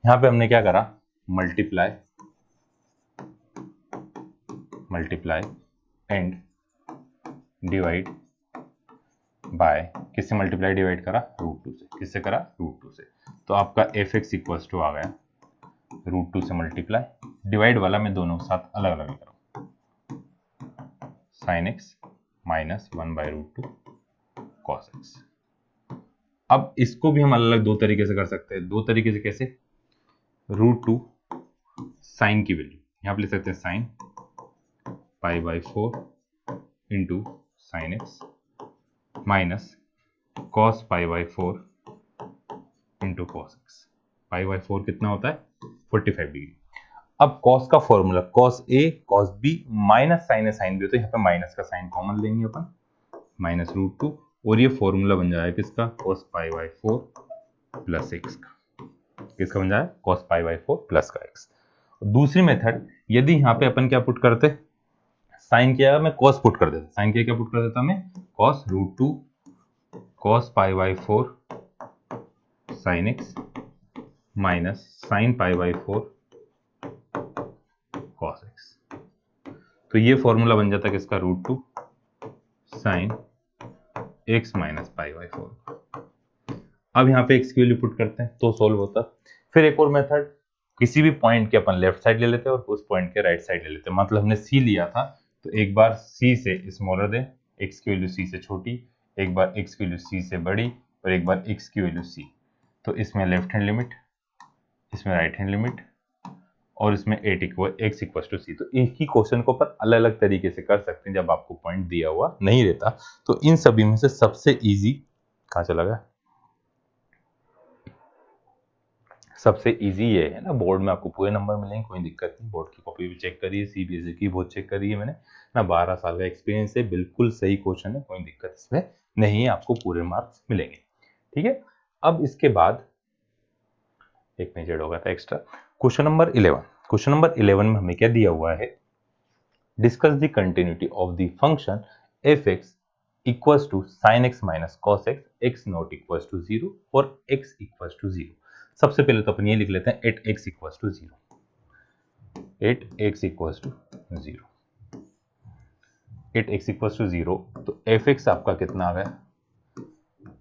यहाँ पे हमने क्या करा, मल्टीप्लाई एंड डिवाइड बाय, किससे मल्टीप्लाई डिवाइड करा, √2 से। किससे करा, √2 से। तो आपका एफ एक्स इक्वल्स टू आ गया √2 से मल्टीप्लाई, डिवाइड वाला मैं दोनों के साथ अलग अलग करूँ, sine x minus 1/√2 cos x. अब इसको भी हम अलग अलग दो तरीके से कर सकते हैं। दो तरीके से कैसे, √2 साइन की वैल्यू यहाँ पे ले सकते हैं sine π/4 into sine x minus cos π/4 into cos X. π/4 कितना होता है 45 डिग्री। अब cos का formula cos a cos b minus sine a sine b होता है, यहाँ पे माइनस का साइन कॉमन लेंगे अपन, माइनस √2, और ये फॉर्मूला बन जाएगा किसका, cos π/4 प्लस x का। किसका बन जाएगा, cos π/4 प्लस का x। दूसरी मेथड, यदि यहाँ पे अपन क्या पुट करते, साइन किया मैं cos पुट कर देता, साइन किया क्या पुट कर देता मैं cos √2 cos π/4 sin x minus sine π/4 cos x। तो ये फॉर्मूला बन जाता है किसका, √2 साइन x माइनस π/4। अब यहाँ पे x की वैल्यू पुट करते हैं तो सोल्व होता। फिर एक और मेथड, किसी भी पॉइंट के अपन लेफ्ट साइड ले लेते हैं और उस पॉइंट के राइट साइड ले लेते हैं। मतलब हमने c लिया था तो एक बार c से स्मॉलर दें, x की वैल्यू c से छोटी, एक बार x की वैल्यू c से बड़ी, और एक बार x की वैल्यू c। तो इसमें लेफ्ट हैंड लिमिट, इसमें राइट हैंड लिमिट, और इसमें x इक्वल टू सी। तो एक ही क्वेश्चन को अपन अलग अलग तरीके से कर सकते हैं जब आपको पॉइंट दिया हुआ नहीं रहता। तो इन सभी में से सबसे इजी कहाँ चला गया, सबसे इजी ये है ना, बोर्ड में आपको पूरे नंबर मिलेंगे, कोई दिक्कत नहीं। बोर्ड की कॉपी भी चेक करिए, सीबीएसई की बहुत चेक करी है मैंने ना, 12 साल का एक्सपीरियंस है, बिल्कुल सही क्वेश्चन है, कोई दिक्कत इसमें नहीं है, आपको पूरे मार्क्स मिलेंगे। ठीक है, अब इसके बाद एक मेजर हो गया था extra, question number 11। Question number 11 में हमें क्या दिया हुआ है, discuss the continuity of the function f x equals to sine x minus cos x, x not equals to 0 और x इक्वल्स टू 0। सबसे पहले तो अपन ये लिख लेते हैं at x equals to 0, at x equals to 0, at x equals to 0। तो f x आपका कितना आ गया,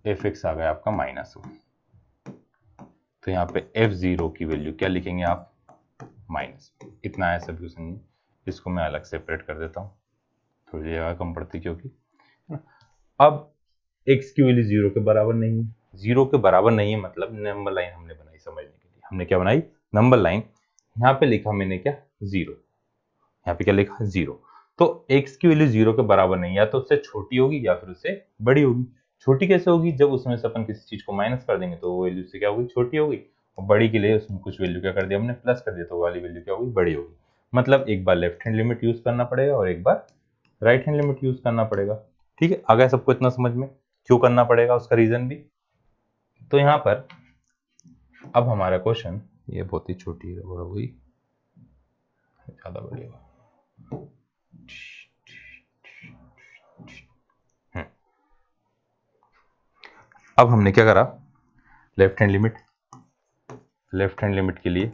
एफ एक्स आ गया आपका -1। तो यहाँ पे f0 की वैल्यू क्या लिखेंगे आप, माइनस, इतना है सब समझिए। इसको मैं अलग सेपरेट कर देता हूँ, थोड़ी जगह कम पड़ती क्योंकि। अब x की वैल्यू 0 के बराबर नहीं है, 0 के बराबर नहीं है मतलब नंबर लाइन हमने बनाई समझने के लिए, हमने क्या बनाई, नंबर लाइन। यहाँ पे लिखा मैंने क्या 0, यहाँ पे क्या लिखा 0। तो x की वैल्यू 0 के बराबर नहीं, या तो उससे छोटी होगी या फिर उससे बड़ी होगी। छोटी कैसे होगी, जब उसमें से अपन किसी चीज को माइनस कर देंगे तो वो वैल्यू से क्या होगी, छोटी होगी। और बड़ी के लिए उसमें कुछ वैल्यू क्या कर दिया हमने, प्लस कर दिया, तो वाली वैल्यू क्या होगी, बड़ी होगी। मतलब एक बार लेफ्ट हैंड लिमिट यूज करना पड़ेगा और एक बार राइट हैंड लिमिट यूज करना पड़ेगा। ठीक है, आ गया सबको इतना समझ में, क्यों करना पड़ेगा उसका रीजन भी। तो यहाँ पर अब हमारा क्वेश्चन, ये बहुत ही छोटी गड़बड़ हो गई, ज्यादा बड़ी हो। अब हमने क्या करा, लेफ्ट हैंड लिमिट के लिए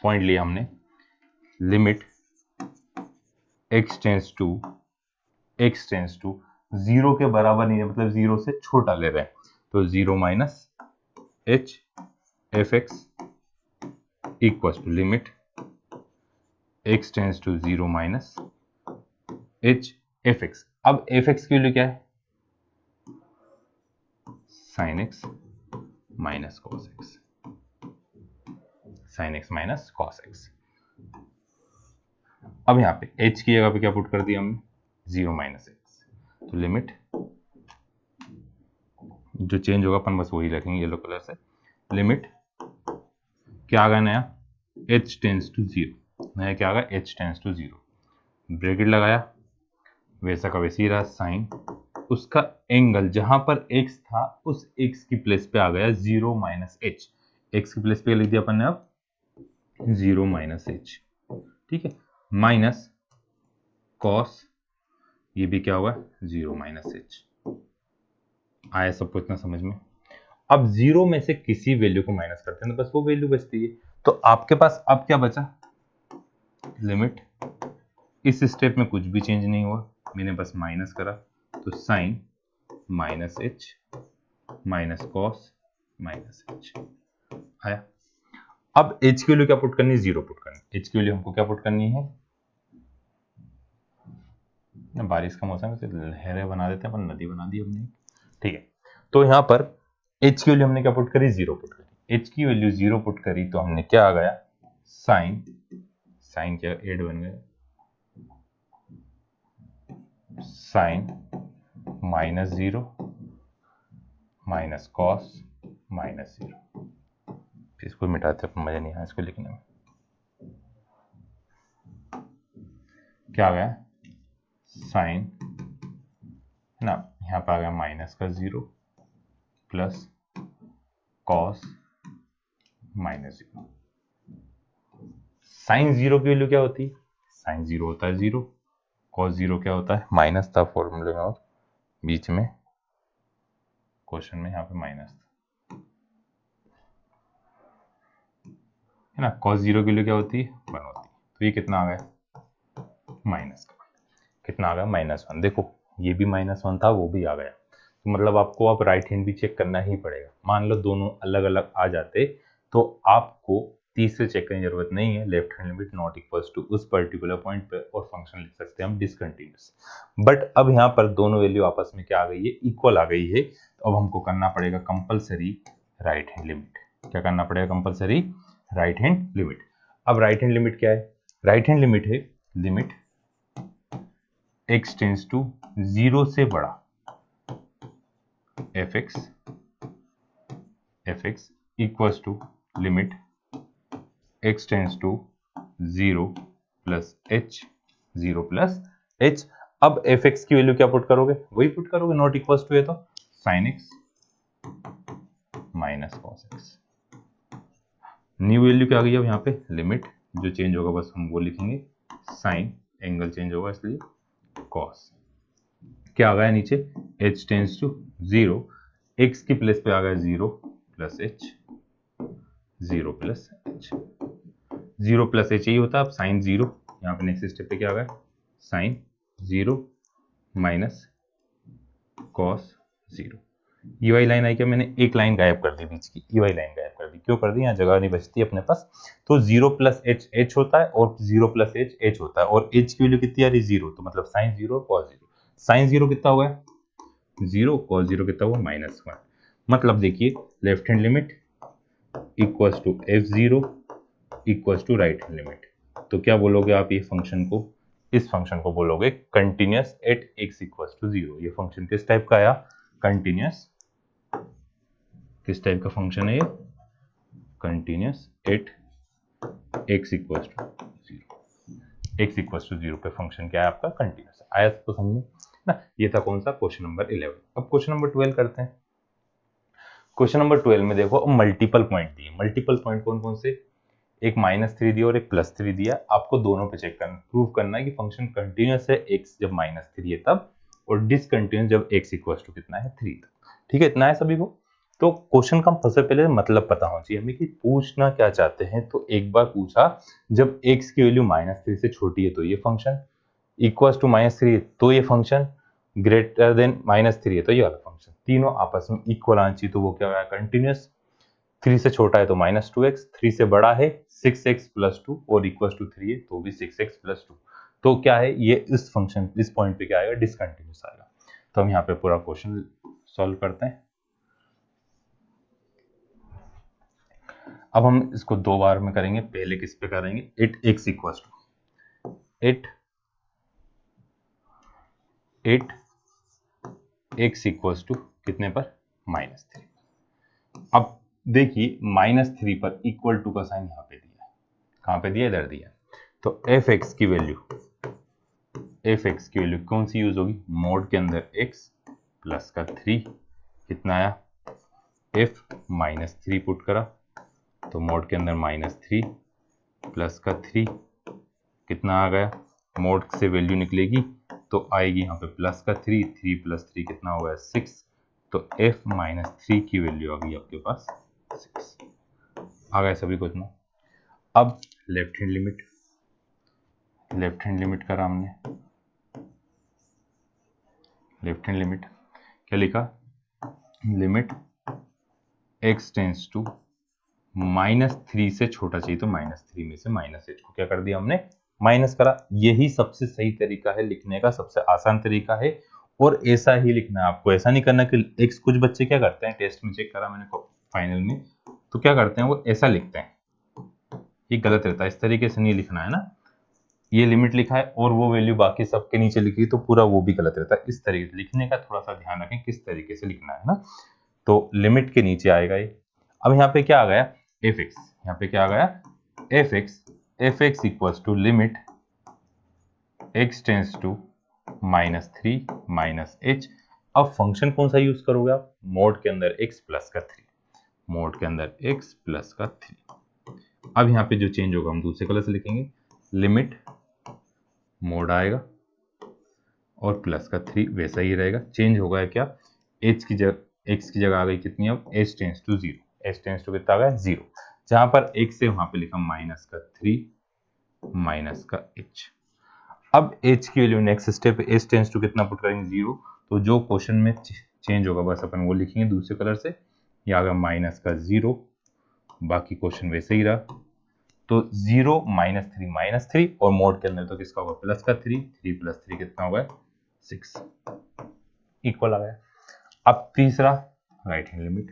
पॉइंट लिया हमने, limit x tends to zero के बराबर नहीं है, मतलब जीरो से छोटा ले रहे हैं, तो zero minus h F x equal to limit x tends to zero minus h F x. अब एफ एक्स की वैल्यू क्या है, sine x minus cos x, sine x minus cos x. अब यहाँ पे h की जगह पे क्या पुट कर दिया हमने, जीरो माइनस एक्स, तो लिमिट जो चेंज होगा अपन बस वही रखेंगे येलो कलर से, लिमिट क्या आ गया नया, h टेंस टू जीरो, नया क्या आ गया, h tends to zero, bracket लगाया, वैसा का वैसे ही रहा, साइन उसका एंगल जहां पर x था उस x की प्लेस पे आ गया जीरो माइनस एच, x की प्लेस पे लिख दिया अपन ने अब जीरो माइनस एच, ठीक है, माइनस कॉस, ये भी क्या होगा, जीरो माइनस एच। आया सबको इतना समझ में। अब जीरो में से किसी वैल्यू को माइनस करते हैं तो बस वो वैल्यू बचती है, तो आपके पास अब क्या बचा, लिमिट, इस स्टेप में कुछ भी चेंज नहीं हुआ, मैंने बस माइनस करा, तो sine minus h minus cos minus h आया। अब एच की वैल्यू क्या पुट करनी है, जीरो पुट करनी, एच की वैल्यू हमको क्या पुट करनी है, बारिश का मौसम है लहरें बना देते हैं, अपन नदी बना दी हमने, ठीक है। तो यहाँ पर एच की वैल्यू हमने क्या पुट करी, जीरो पुट करी, एच की वैल्यू जीरो पुट करी तो हमने क्या आ गया, साइन, साइन क्या एड बन गया, sine minus zero minus cos minus zero, इसको मिटाते हैं, मजा नहीं आया इसको लिखने में, क्या आ गया, साइन ना, यहाँ पे आ गया माइनस का zero plus cos minus zero. Sine zero की वैल्यू क्या होती है, साइन जीरो होता है जीरो, कॉस जीरो क्या होता है माइनस था फॉर्मूले में, और बीच में क्वेश्चन में यहाँ पे माइनस था, है ना, कॉस जीरो की वैल्यू क्या होती है, वन होती है, तो ये कितना आ गया, माइनस का, कितना आ गया, माइनस वन। देखो ये भी माइनस वन था, वो भी आ गया, तो मतलब आपको अब राइट हैंड भी चेक करना ही पड़ेगा। मान लो दोनों अलग अलग आ जाते तो आपको तीसरे चेक करने की जरूरत नहीं है, left hand limit not equals to उस पर्टिकुलर पॉइंट पे, और फंक्शन लिख सकते हैं हम डिसकंटिन्यूअस। बट अब यहाँ पर दोनों वैल्यू आपस में क्या आ गई है, इक्वल आ गई है, तो अब हमको करना पड़ेगा कंपलसरी राइट हैंड लिमिट। क्या करना पड़ेगा, कंपलसरी राइट हैंड लिमिट। अब राइट हैंड लिमिट क्या है, राइट हैंड लिमिट है limit x tends to zero से बड़ा f x equals to limit x tends to zero plus h, zero plus h. अब एफ एक्स की value क्या put करोगे, वही पुट करोगे, नॉट इक्वल्स टू है तो sine x minus cos x. New value क्या आ गई अब यहाँ पे, लिमिट, जो चेंज होगा बस हम वो लिखेंगे, साइन एंगल चेंज होगा इसलिए कॉस, क्या आ गया नीचे, h tends to zero, x की प्लेस पे आ गया zero plus h, zero plus h, zero plus h यही होता है। अब साइन जीरो, यहाँ पे नेक्स्ट स्टेप पे क्या आ गया, sine zero minus cos zero. ये वाली लाइन आई क्या, मैंने एक लाइन गायब कर दी बीच की, ये वाली लाइन गायब कर दी, क्यों कर दी, यहाँ जगह नहीं बचती अपने पास। तो जीरो प्लस एच एच होता है, और जीरो प्लस एच एच होता है, और एच की वैल्यू कितनी आ रही, जीरो, तो मतलब sine zero cos zero, sine zero कितना हो गया, जीरो, कॉस जीरो कितना हुआ, माइनस वन। मतलब देखिए left hand limit equals to f zero equals to right hand limit, तो क्या बोलोगे आप, ये फंक्शन को, इस फंक्शन को बोलोगे continuous at x equals to zero. ये फंक्शन किस टाइप का आया, कंटिन्यूअस, किस टाइप का फंक्शन है ये, continuous at x equals to zero. x equal to 0 पे फंक्शन क्या है आपका, कंटिन्यूस है। आया तो समझ में ना। ये था कौन सा, क्वेश्चन नंबर 11। अब क्वेश्चन नंबर 12 करते हैं। क्वेश्चन नंबर 12 में देखो मल्टीपल पॉइंट दिए। मल्टीपल पॉइंट कौन कौन से, एक -3 दिया और एक +3 दिया। आपको दोनों पे चेक करना, प्रूव करना है कि फंक्शन कंटिन्यूस है x जब -3 है तब, और डिसकंटिन्यूस जब x इक्वल टू कितना है, 3 तक। ठीक है, इतना है सभी को। तो क्वेश्चन का सबसे पहले मतलब पता होना चाहिए हमें कि पूछना क्या चाहते हैं। तो एक बार पूछा जब x की वैल्यू -3 से छोटी है तो ये फंक्शन, इक्वल टू -3 तो ये फंक्शन, ग्रेटर देन -3 है तो ये वाला फंक्शन, तीनों आपस में इक्वल आना चाहिए तो वो क्या होगा, कंटिन्यूस। 3 से छोटा है तो -2x, 3 से बड़ा है 6x + 2 और इक्वल टू 3 है तो भी 6x + 2। तो क्या है ये, इस फंक्शन इस पॉइंट पे क्या आएगा, डिसकंटिन्यूस आएगा। तो हम यहाँ पे पूरा क्वेश्चन सॉल्व करते हैं। अब हम इसको दो बार में करेंगे। पहले किस पे करेंगे, at x equal to at x equal to कितने पर, -3। अब देखिए -3 पर इक्वल टू का साइन यहाँ पे दिया है। कहाँ पे दिया, इधर दिया। तो fx की वैल्यू कौन सी यूज होगी, मोड के अंदर x प्लस का 3 कितना आया, f -3 पुट करा तो मोड के अंदर -3 प्लस का 3 कितना आ गया, मोड से वैल्यू निकलेगी तो आएगी यहाँ पे प्लस का 3, 3 + 3 कितना हो गया, 6। तो f -3 की वैल्यू आ गई आपके पास 6। आ गया सभी को इतना। अब लेफ्ट हैंड लिमिट करा हमने। लेफ्ट हैंड लिमिट क्या लिखा, लिमिट x टेंस टू -3 से छोटा चाहिए तो -3 में से -h को क्या कर दिया हमने, माइनस करा। यही सबसे सही तरीका है लिखने का, सबसे आसान तरीका है। और ऐसा ही लिखना है आपको, ऐसा नहीं करना कि x, कुछ बच्चे क्या करते हैं, टेस्ट में चेक करा मैंने फाइनल में, तो क्या करते हैं वो ऐसा लिखते हैं, ये गलत रहता है। इस तरीके से नहीं लिखना है ना, ये लिमिट लिखा है और वो वैल्यू बाकी सबके नीचे लिखी तो पूरा वो भी गलत रहता है। इस तरीके से लिखने का थोड़ा सा ध्यान रखें, किस तरीके से लिखना है ना। तो लिमिट के नीचे आएगा ये। अब यहाँ पे क्या आ गया, fx, यहाँ पे क्या आ गया, fx equals to limit x tends to -3 -h। अब फंक्शन कौन सा यूज करोगे आप, मोड के अंदर x प्लस का 3, मोड के अंदर x प्लस का 3। अब यहाँ पे जो चेंज होगा हम दूसरे कलर से लिखेंगे, लिमिट मोड आएगा और प्लस का 3 वैसा ही रहेगा। चेंज होगा क्या, h की जगह x की जगह आ गई कितनी, अब h tends to 0, h tends to कितना आ गया 0। जहां पर x है वहां पे लिखा -3 -h। अब h की value next step h tends to कितना पुट करेंगे 0। तो जो क्वेश्चन में चेंज होगा बस अपन वो लिखेंगे दूसरे कलर से। ये आ गया -0, बाकी क्वेश्चन वैसे ही रहा। तो 0 -3 और मोड के अंदर तो किसका होगा, प्लस का 3, 3 + 3 कितना होगा 6, इक्वल आ गया। अब तीसरा right hand limit,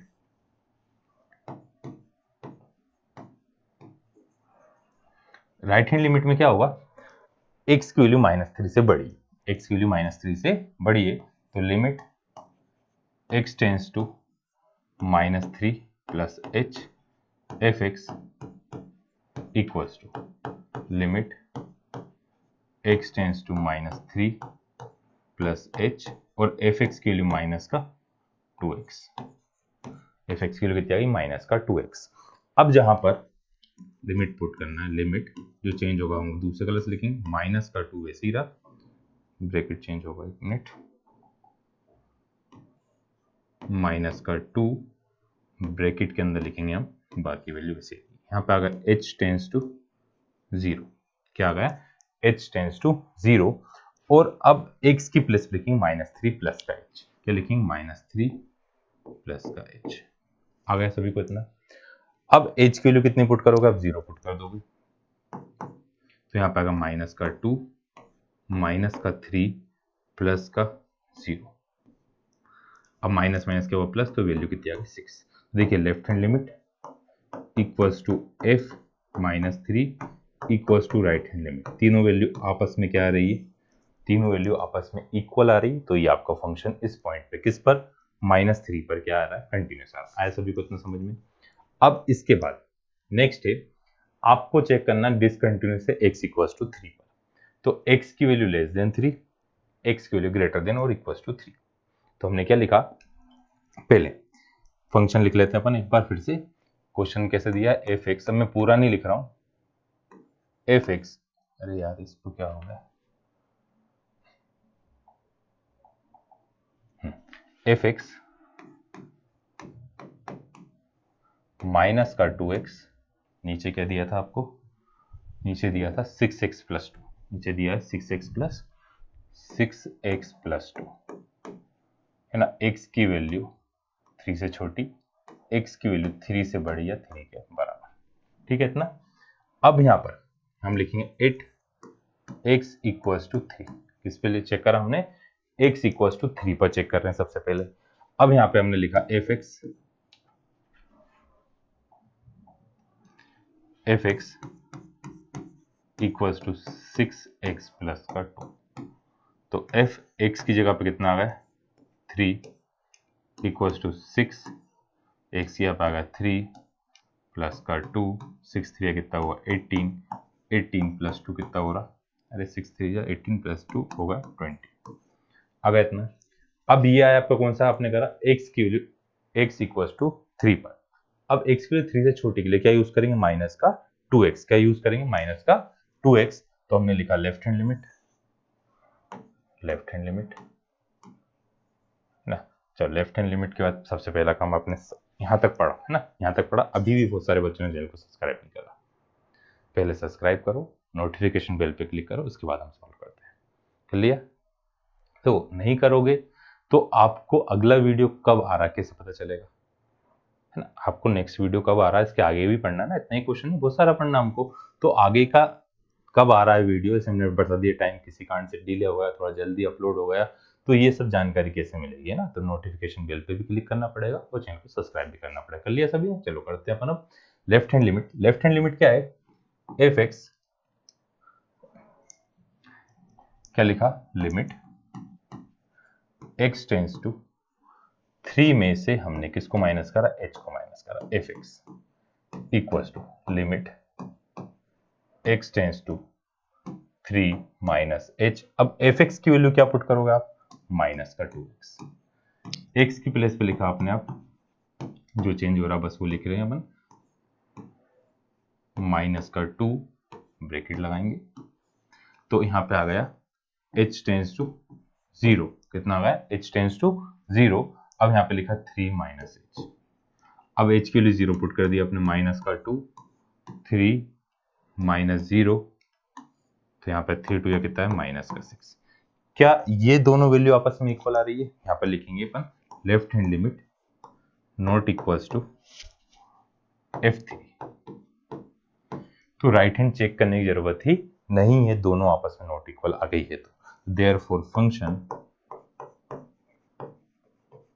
right hand limit में क्या होगा, x की वैल्यू -3 से बड़ी, x की वैल्यू -3 से बड़ी है तो limit x tends to -3 + h fx equals to limit x tends to -3 + h और fx की वैल्यू माइनस का 2x, fx की वैल्यू कितनी आ गई, माइनस का 2x। अब जहां पर लिमिट पुट करना है, लिमिट जो चेंज होगा हम दूसरे कलर से लिखेंगे, -2 वैसे ही रहा, ब्रैकेट चेंज होगा, एक मिनट, -2 ब्रैकेट के अंदर लिखेंगे हम, बाकी वैल्यू वैसे ही। यहाँ पे आ गया h टेंस टू 0, क्या आ गया, h टेंस टू 0। और अब x की प्लेस लिखेंगे -3 प्लस का h, क्या लिखेंगे, -3 प्लस का h। आ गया सभी को इतना। अब h की वैल्यू कितनी पुट करोगे, अब 0 पुट कर दोगे तो यहाँ पे आएगा -2 -3 प्लस का 0। अब माइनस माइनस के ऊपर प्लस तो वैल्यू कितनी आ गई 6। देखिए left hand limit equals to f -3 equals to right hand limit, तीनों वैल्यू आपस में क्या आ रही है, तीनों वैल्यू आपस में इक्वल आ रही, तो ये आपका फंक्शन इस पॉइंट पे किस पर, -3 पर क्या आ रहा है, कंटिन्यूस आ रहा है। आया सभी को इतना समझ में। अब इसके बाद नेक्स्ट है आपको चेक करना डिसकंटिन्यूस है x इक्वल्स टू 3 पर। तो x की वैल्यू लेस देन 3, x की वैल्यू ग्रेटर देन और इक्वल टू 3। तो हमने क्या लिखा, पहले फंक्शन लिख लेते हैं अपन एक बार फिर से। क्वेश्चन कैसे दिया है, एफ एक्स, अब मैं पूरा नहीं लिख रहा हूं, एफ एक्स, अरे यार इसको क्या हो गया, एफ एक्स माइनस का 2x, नीचे क्या दिया था आपको, नीचे दिया था 6x प्लस 2, नीचे दिया है 6x प्लस 2 है ना। x की वैल्यू 3 से छोटी, x की वैल्यू 3 से बड़ी या 3 के बराबर, ठीक है इतना। अब यहां पर हम लिखेंगे 8x इक्वल्स टू 3, किस पे लिए चेक करा हमने, x इक्वल्स टू 3 पर चेक कर रहे हैं सबसे पहले। अब यहां पे हमने लिखा fx equals to 6x plus का 2, तो fx की जगह पे कितना आ गया 3 इक्वल्स टू 6, x यहाँ पे आ गया 3 प्लस का 2, 6 3 कितना हुआ 18, 18 प्लस 2 कितना हो रहा, अरे 6 3 या 18 प्लस 2 होगा 20, आ गया इतना। अब ये आया आपका कौन सा, आपने करा x की वैल्यू x इक्वल्स टू 3 पर। अब x की वैल्यू 3 से छोटी के लिए क्या यूज करेंगे, माइनस का 2x, क्या यूज करेंगे, माइनस का 2x। तो हमने लिखा left hand limit, left hand limit ना। चलो लेफ्ट हैंड लिमिट के बाद सबसे पहला काम आपने यहां तक पढ़ा है ना, यहां तक पढ़ा। अभी भी बहुत सारे बच्चों ने चैनल को सब्सक्राइब नहीं करा, पहले सब्सक्राइब करो, नोटिफिकेशन बेल पे क्लिक करो, उसके बाद हम सॉल्व करते हैं, कर लिया। तो नहीं करोगे तो आपको अगला वीडियो कब आ रहा है कैसे पता चलेगा, है ना। आपको नेक्स्ट वीडियो कब आ रहा है, इसके आगे भी पढ़ना है ना, इतना ही क्वेश्चन नहीं, बहुत सारा पढ़ना हमको। तो आगे का कब आ रहा है वीडियो, इसे हमने बता दिया, टाइम किसी कारण से डिले हो गया, थोड़ा जल्दी अपलोड हो गया, तो ये सब जानकारी कैसे मिलेगी ना। तो नोटिफिकेशन बेल पे भी क्लिक करना पड़ेगा और चैनल को सब्सक्राइब भी करना पड़ेगा। कर लिया सभी, चलो करते हैं अपन अब left hand limit. Left hand limit क्या है, एफ एक्स, क्या लिखा, लिमिट एक्स टेंस टू 3 में से हमने किसको माइनस करा, h को माइनस करा, f x equals to limit x tends to 3 minus h। अब एफ एक्स की वैल्यू क्या पुट करोगे आप, माइनस का 2x, x की प्लेस पे लिखा आपने, आप जो चेंज हो रहा बस वो लिख रहे हैं अपन, माइनस का 2 ब्रैकेट लगाएंगे, तो यहां पे आ गया h टेंस टू 0, कितना आ गया h टेंस टू 0। अब यहां पे लिखा 3 माइनस h, अब h के लिए 0 पुट कर दिया अपने, माइनस का 2, 3 माइनस 0, तो यहाँ पे 3 2 या कितना है माइनस का 6। क्या ये दोनों वैल्यू आपस में इक्वल आ रही है, यहाँ पर लिखेंगे अपन left hand limit not equals to f3। तो राइट हैंड चेक करने की जरूरत ही नहीं है, दोनों आपस में नॉट इक्वल आ गई है। तो therefore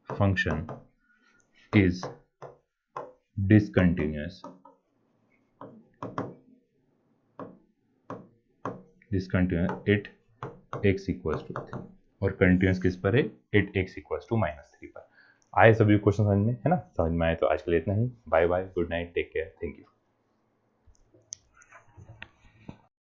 function is discontinuous, at x equals to 3, और कंटिन्यूअस किस पर है, एट x इक्वल्स टू -3 पर। आए सभी क्वेश्चन समझ में, है ना, समझ में आए तो आज के लिए इतना ही। Bye bye, good night, take care, thank you.